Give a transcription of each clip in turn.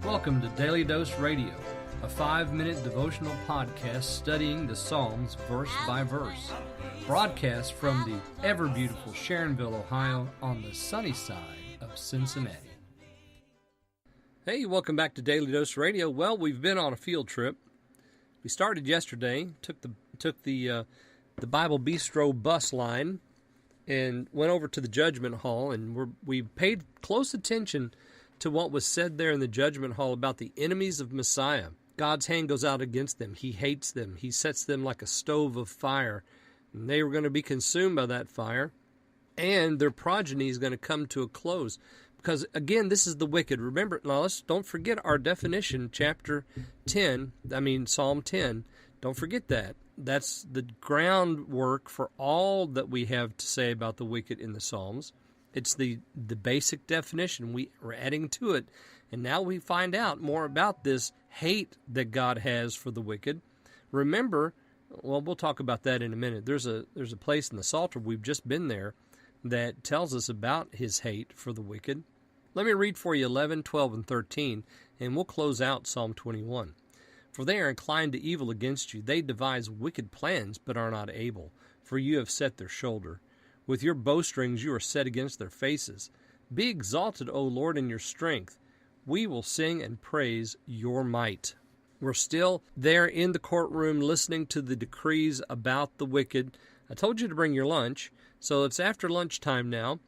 Welcome to Daily Dose Radio, a 5-minute devotional podcast studying the Psalms verse by verse. Broadcast from the ever-beautiful Sharonville, Ohio, on the sunny side of Cincinnati. Hey, welcome back to Daily Dose Radio. Well, we've been on a field trip. We started yesterday, took the Bible Bistro bus line, and went over to the Judgment Hall, and we paid close attention to what was said there in the Judgment Hall about the enemies of Messiah. God's hand goes out against them. He hates them. He sets them like a stove of fire, and they were going to be consumed by that fire, and their progeny is going to come to a close. Because, again, this is the wicked. Remember, now don't forget our definition, Psalm 10. Don't forget that. That's the groundwork for all that we have to say about the wicked in the Psalms. It's the basic definition. We're adding to it. And now we find out more about this hate that God has for the wicked. Remember, well, we'll talk about that in a minute. There's a place in the Psalter, we've just been there, that tells us about his hate for the wicked. Let me read for you 11, 12, and 13, and we'll close out Psalm 21. For they are inclined to evil against you. They devise wicked plans, but are not able, for you have set their shoulder. With your bowstrings you are set against their faces. Be exalted, O Lord, in your strength. We will sing and praise your might. We're still there in the courtroom listening to the decrees about the wicked. I told you to bring your lunch, so it's after lunchtime now.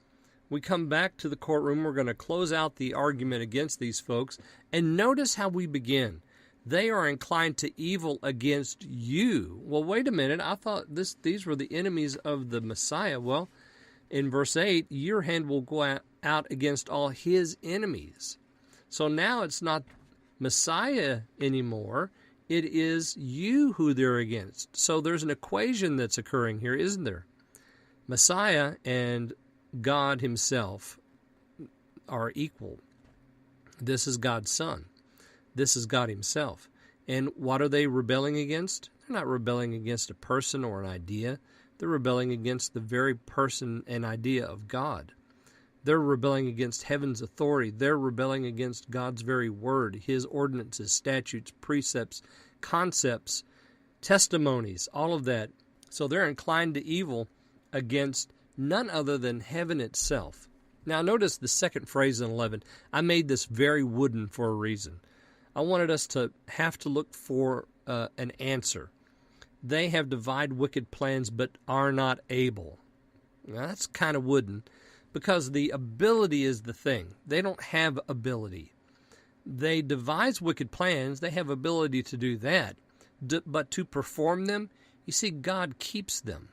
We come back to the courtroom. We're going to close out the argument against these folks. And notice how we begin. They are inclined to evil against you. Well, wait a minute. I thought these were the enemies of the Messiah. Well, in verse 8, your hand will go out against all his enemies. So now it's not Messiah anymore. It is you who they're against. So there's an equation that's occurring here, isn't there? Messiah and God himself are equal. This is God's Son. This is God himself. And what are they rebelling against? They're not rebelling against a person or an idea. They're rebelling against the very person and idea of God. They're rebelling against heaven's authority. They're rebelling against God's very word, his ordinances, statutes, precepts, concepts, testimonies, all of that. So they're inclined to evil against none other than heaven itself. Now notice the second phrase in 11. I made this very wooden for a reason. I wanted us to have to look for an answer. They have devised wicked plans but are not able. Now that's kind of wooden because the ability is the thing. They don't have ability. They devise wicked plans. They have ability to do that. But to perform them, you see, God keeps them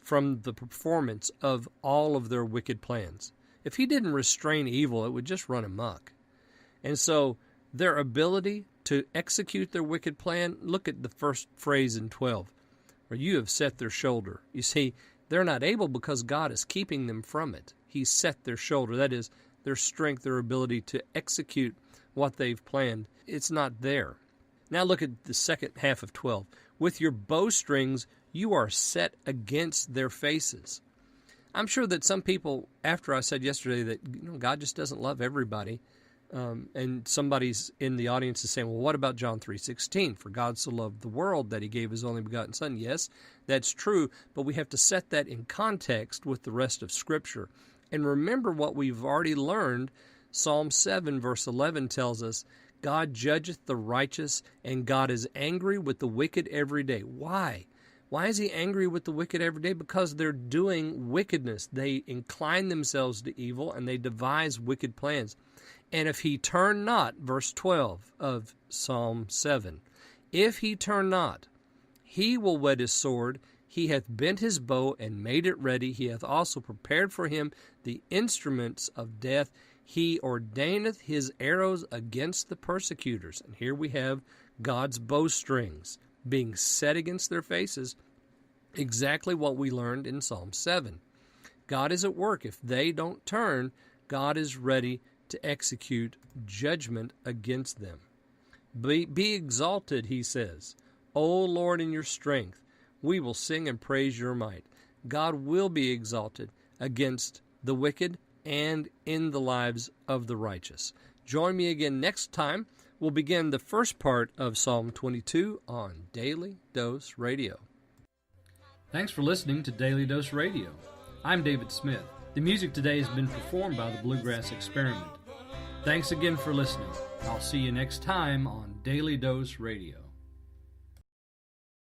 from the performance of all of their wicked plans. If he didn't restrain evil, it would just run amok. And so their ability to execute their wicked plan, look at the first phrase in 12, where you have set their shoulder. You see, they're not able because God is keeping them from it. He set their shoulder. That is, their strength, their ability to execute what they've planned. It's not there. Now look at the second half of 12. With your bowstrings, you are set against their faces. I'm sure that some people, after I said yesterday that God just doesn't love everybody, and somebody's in the audience is saying, well, what about John 3:16? For God so loved the world that he gave his only begotten Son. Yes, that's true, but we have to set that in context with the rest of Scripture. And remember what we've already learned. Psalm 7 verse 11 tells us, God judgeth the righteous, and God is angry with the wicked every day. Why? Why is he angry with the wicked every day? Because they're doing wickedness. They incline themselves to evil, and they devise wicked plans. And if he turn not, verse 12 of Psalm 7, if he turn not, he will whet his sword. He hath bent his bow and made it ready. He hath also prepared for him the instruments of death. He ordaineth his arrows against the persecutors. And here we have God's bowstrings being set against their faces, exactly what we learned in Psalm 7. God is at work. If they don't turn, God is ready to execute judgment against them. Be exalted, he says. O Lord, in your strength, we will sing and praise your might. God will be exalted against the wicked and in the lives of the righteous. Join me again next time we'll begin the first part of Psalm 22 on Daily Dose Radio. Thanks for listening to Daily Dose Radio. I'm David Smith. The music today has been performed by the Bluegrass Experiment. Thanks again for listening. I'll see you next time on Daily Dose Radio.